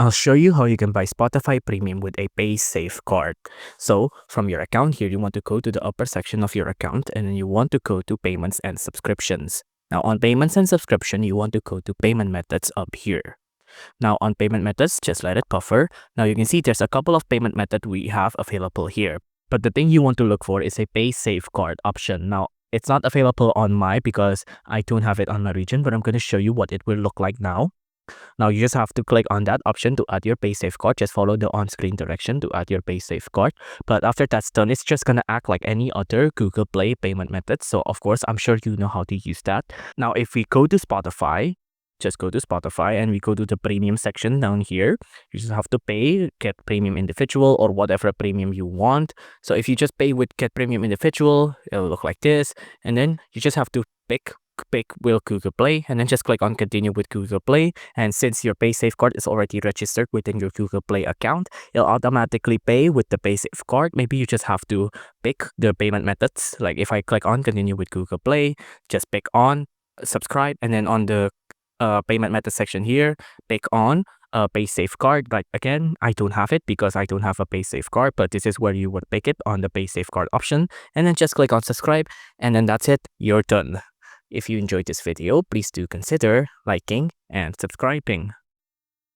I'll show you how you can buy Spotify Premium with a PaySafeCard. So from your account here, you want to go to the upper section of your account and then you want to go to Payments and Subscriptions. Now on Payments and Subscription, you want to go to Payment Methods up here. Now on Payment Methods, just let it buffer. Now you can see there's a couple of payment methods we have available here. But the thing you want to look for is a PaySafeCard option. Now it's not available on my because I don't have it on my region, but I'm going to show you what it will look like now. Now you just have to click on that option to add your PaySafeCard. Just follow the on-screen direction to add your PaySafeCard. But after that's done, it's just gonna act like any other Google Play payment method. So of course, I'm sure you know how to use that. Now if we go to Spotify, just go to Spotify and we go to the premium section down here. You just have to pay, get premium individual or whatever premium you want. So if you just pay with get premium individual, it'll look like this. And then you just have to pick will Google Play and then just click on continue with Google Play. And since your PaySafeCard is already registered within your Google Play account, it'll automatically pay with the PaySafeCard. Maybe you just have to pick the payment methods. Like if I click on continue with Google Play, just pick on subscribe, and then on the payment method section here, pick on PaySafeCard. Like again, I don't have it because I don't have a PaySafeCard, but this is where you would pick it on the PaySafeCard option, and then just click on subscribe, and then that's it, you're done. If you enjoyed this video, please do consider liking and subscribing.